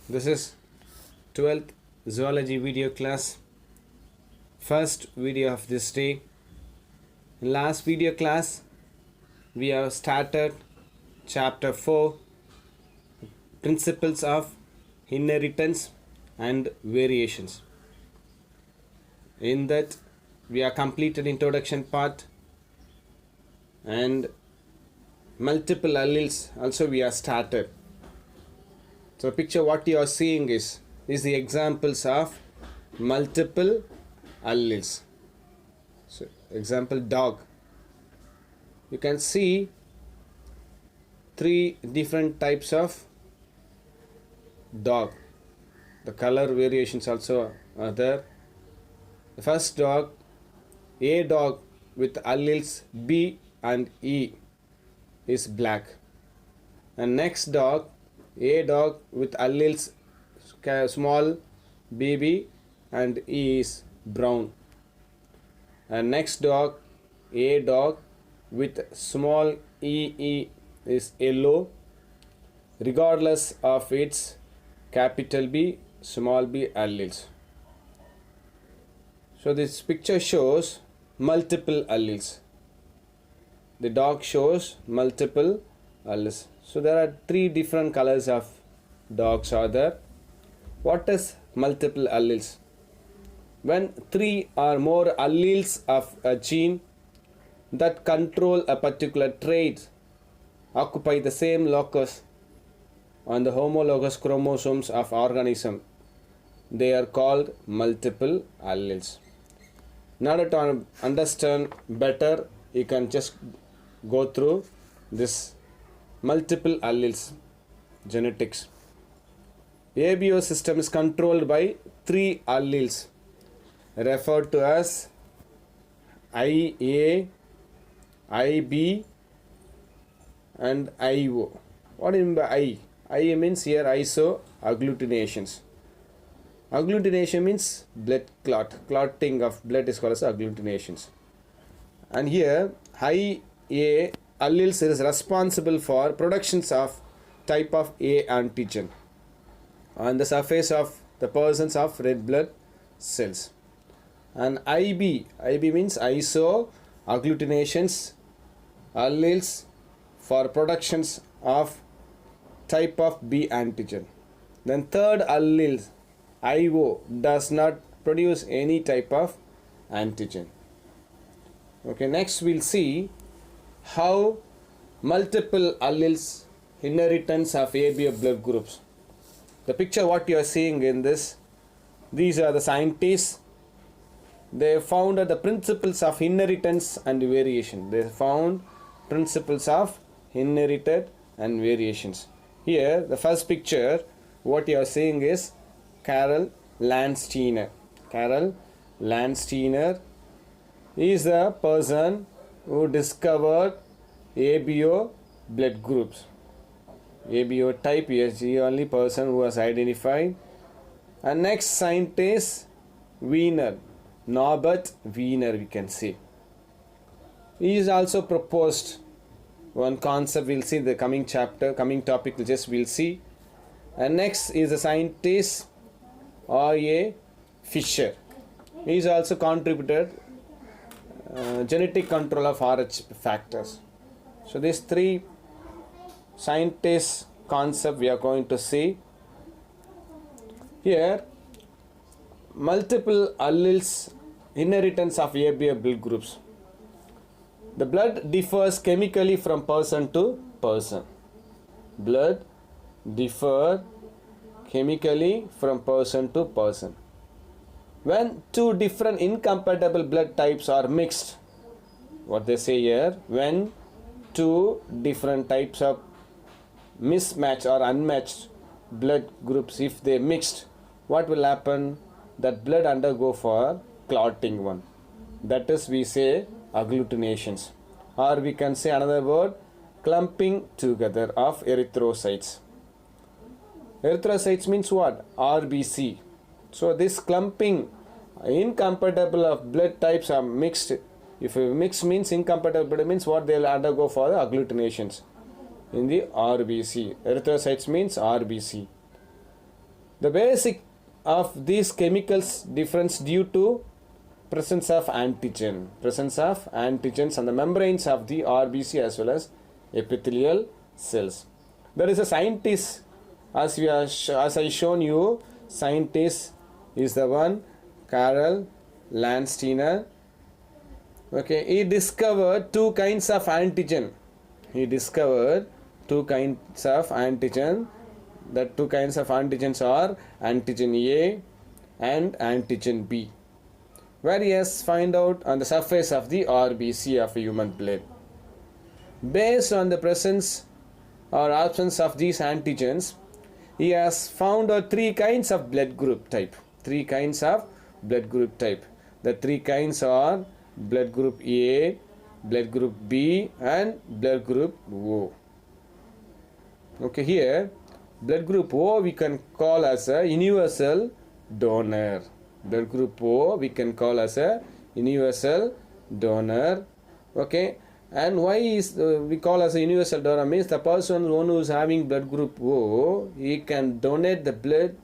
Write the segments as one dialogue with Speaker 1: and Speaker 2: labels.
Speaker 1: This is 12th zoology video class, first video of this day. In last video class we have started chapter 4, principles of inheritance and variations. In that we have completed introduction part and multiple alleles also we have started. So picture what you are seeing is the examples of multiple alleles. So example dog. You can see three different types of dog. The color variations also are there. The first dog, a dog with alleles B and E is black. And next dog, a dog with alleles small bb and E is brown. And next dog, a dog with small ee is yellow regardless of its capital B small b alleles. So this picture shows multiple alleles. The dog shows multiple alleles. So there are three different colors of dogs are there. What is multiple alleles? When three or more alleles of a gene that control a particular trait occupy the same locus on the homologous chromosomes of organism, they are called multiple alleles. In order to understand better, you can just go through this multiple alleles genetics. ABO system is controlled by three alleles referred to as IA, IB and IO. What do you mean by I? I means here iso agglutinations. Agglutination means blood clot. Clotting of blood is called as agglutinations. And here IA alleles is responsible for productions of type of A antigen on the surface of the persons of red blood cells. And IB means iso agglutinations alleles for productions of type of B antigen. Then third allele IO does not produce any type of antigen. Okay, next we'll see how multiple alleles inheritance of ABO blood groups. The picture what you are seeing in this, these are the scientists. They found the principles of inheritance and variation. They found principles of inherited and variations. Here the first picture what you are seeing is Carl Landsteiner. Carl Landsteiner is the person who discovered ABO blood groups. ABO type is the only person who was identified. And next scientist Wiener, Norbert Wiener, we can see. He is also proposed one concept we'll see in the coming chapter, coming topic we'll see. And next is the scientist R.A. Fisher. He is also contributed genetic control of RH factors. So these three scientists concept we are going to see. Here multiple alleles inheritance of ABO blood groups. The blood differs chemically from person to person. Blood differ chemically from person to person. When two different incompatible blood types are mixed, what they say here, when two different types of mismatched or unmatched blood groups, if they mixed, what will happen? That blood undergo for clotting one. That is we say agglutinations, or we can say another word, clumping together of erythrocytes. Erythrocytes means what? RBC. So this clumping, incompatible of blood types are mixed. If a mix means incompatible blood means what they will undergo for the agglutinations in the RBC. Erythrocytes means RBC. The basic of these chemicals difference due to presence of antigens on the membranes of the RBC as well as epithelial cells. There is a scientist, as I shown you, scientist is the one, Karl Landsteiner. Okay, he discovered two kinds of antigen. That two kinds of antigens are antigen A and antigen B, where he has found out on the surface of the RBC of a human blood. Based on the presence or absence of these antigens, he has found out three kinds of blood group type. The three kinds are blood group A, blood group B, and blood group O. Okay, here blood group O we can call as a universal donor. Okay, and why is we call as a universal donor means the person who is having blood group O, he can donate the blood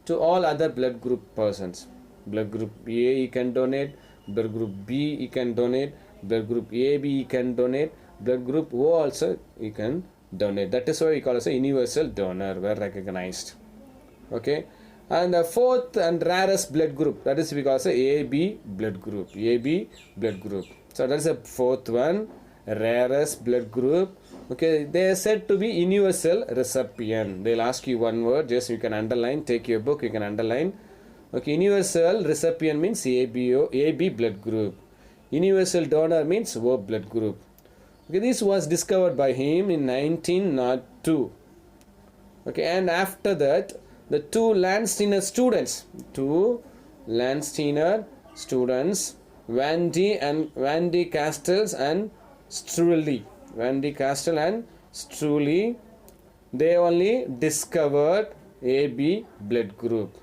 Speaker 1: to all other blood group persons. Blood group A he can donate, blood group B he can donate, blood group AB he can donate, blood group O also he can donate. That is why we call as a universal donor, well recognized. Okay, and the fourth and rarest blood group, that is we call as a AB blood group. So that is the fourth one, rarest blood group. Okay, they are said to be universal recipient. They'll ask you one word, just you can underline, take your book, you can underline. Okay, universal recipient means AB blood group. Universal donor means O blood group. Okay, this was discovered by him in 1902. Okay, and after that, the two Landsteiner students, Van de Castels and Struli, they only discovered AB blood group.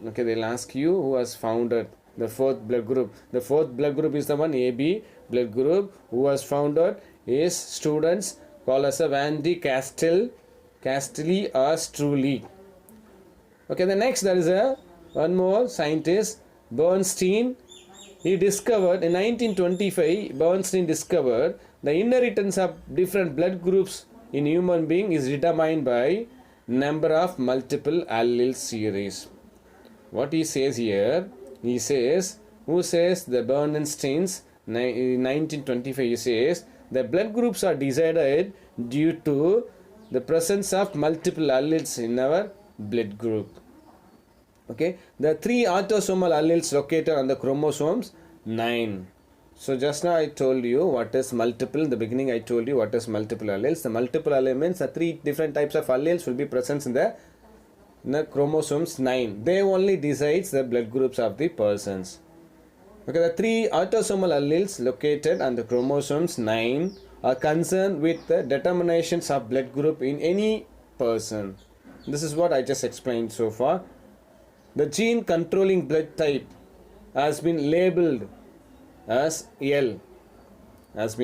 Speaker 1: Okay, they'll ask you who has founded the fourth blood group. The fourth blood group is the one AB blood group. Who was founded is students called as a Van de Castelli or Struli. Okay, the next there is one more scientist, Bernstein. He discovered in 1925. Bernstein discovered the inheritance of different blood groups in human being is determined by number of multiple allele series. What he says here, he says, who says the Bernstein's in 1925, he says the blood groups are decided due to the presence of multiple alleles in our blood group. Okay, the three autosomal alleles located on the chromosomes 9. So just now I told you what is multiple. In the beginning I told you what is multiple alleles. The multiple allele means the three different types of alleles will be present in the chromosomes 9. They only decides the blood groups of the persons. Okay, the three autosomal alleles located on the chromosomes 9 are concerned with the determinations of blood group in any person. This is what I just explained so far. The gene controlling blood type has been labeled as L. If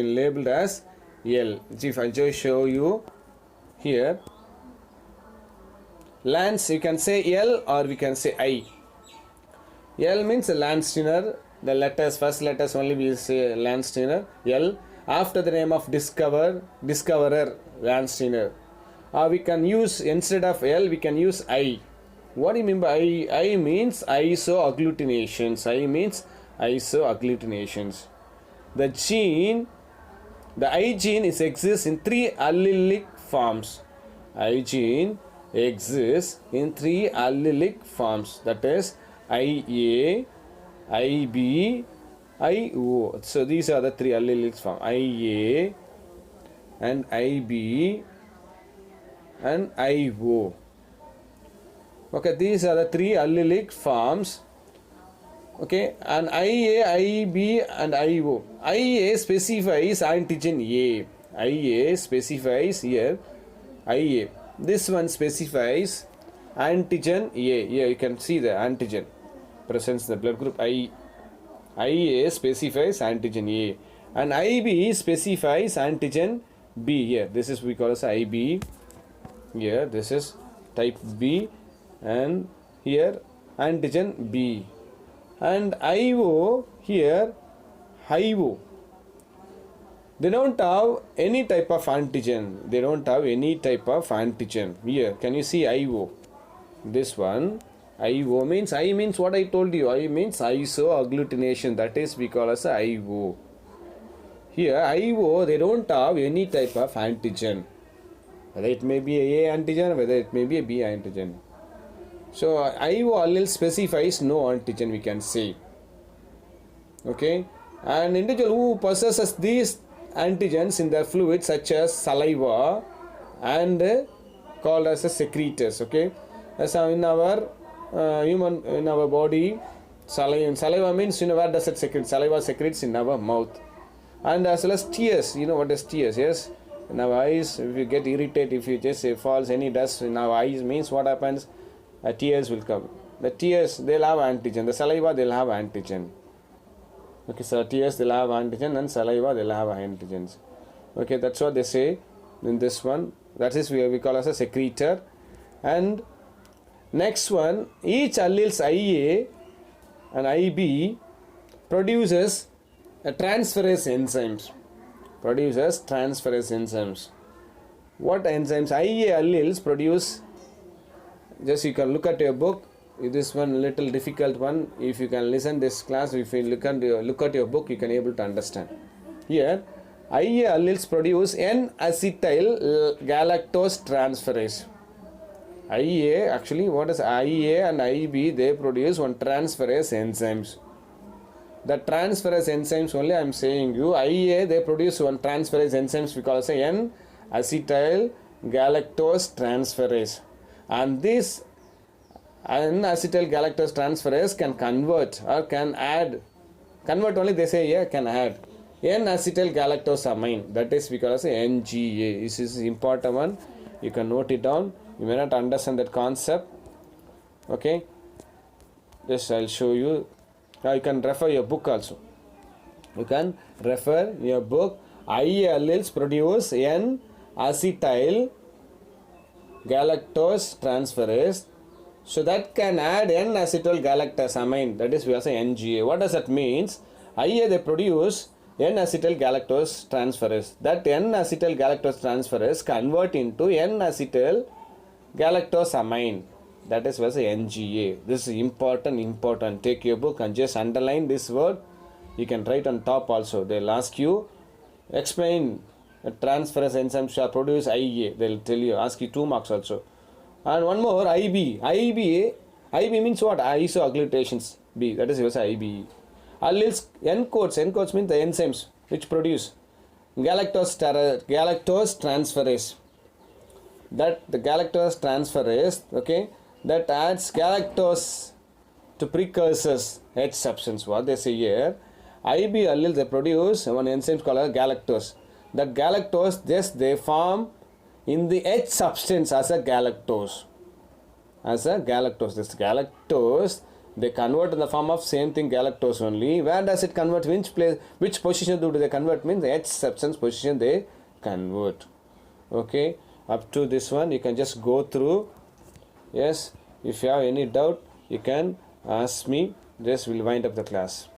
Speaker 1: I just show you here, Lance, you can say L or we can say I. L means Landsteiner. The letters, first letters only we will say Landsteiner. L. After the name of discoverer, Landsteiner. Or we can use, instead of L, we can use I. What do you mean by I? I means isoagglutinations. The I gene exists in three allelic forms. I gene exists in three allelic forms. That is IA, IB, IO. So these are the three allelic forms. IA and IB and IO. Okay, these are the three allelic forms. Okay, and IA, IB and IO. IA specifies antigen A. IA specifies here IA. This one specifies antigen A. Here you can see the antigen presence in the blood group I. IA specifies antigen A, and IB specifies antigen B. Here this is we call as IB. Here this is type B, and here antigen B, and IO here IO. They don't have any type of antigen. They don't have any type of antigen. Here, can you see IO? This one, IO means, I means what I told you. I means isoagglutination. That is we call as IO. Here, IO, they don't have any type of antigen. Whether it may be a antigen, whether it may be a B antigen. So, IO allele specifies no antigen, we can say. Okay. An individual who possesses these antigens in their fluid such as saliva and called as a secretors. Okay. As in our in our body, saliva means, where does it secrete? Saliva secretes in our mouth. And as well as tears, what is tears? Yes, in our eyes, if you get irritated, if you just falls any dust in our eyes, means what happens? Tears will come. The tears, they'll have antigen. The saliva, they'll have antigen. Okay, so tears, they'll have antigen, and saliva, they'll have antigens. Okay, that's what they say in this one. That is we call as a secretor. And next one, each alleles IA and IB produces a transferase enzymes. What enzymes? IA alleles produce, just you can look at your book. This one little difficult one. If you can listen this class, if you look at your book, you can able to understand. Here, IA alleles produce N-acetyl galactose transferase. IA, actually, what is IA and IB? They produce one transferase enzymes. The transferase enzymes only I am saying you. IA, they produce one transferase enzymes because N-acetyl galactose transferase. And this N-acetyl galactose transferase can convert or can add. Convert only they say here, can add N-acetyl galactosamine. That is because NGA. This is important one. You can note it down. You may not understand that concept. Okay. This I'll show you. Now you can refer your book also. You can refer your book. IA alleles produce N-acetyl galactose transferase. So that can add N-acetyl galactosamine. That is we say NGA. What does that mean? IA they produce N-acetyl galactose transferase. That N-acetyl galactose transferase convert into N-acetyl galactosamine. That is was NGA. This is important. Take your book and just underline this word. You can write on top also. They'll ask you, explain the transferase enzymes shall produce IA. They'll tell you, ask you 2 marks also. And one more, IB. IB means what? Isoagglutinations. B. That is was IB. Alleles, N codes means the enzymes which produce galactose transferase. That the galactose transferase, okay, that adds galactose to precursors H substance. What they say here, IB alleles they produce one enzyme called galactose. That galactose just they form in the H substance as a galactose. This galactose they convert in the form of same thing galactose only. Where does it convert? Which position do they convert? Means the H substance position they convert. Okay. Up to this one you can just go through. Yes, if you have any doubt you can ask me. Just will wind up the class.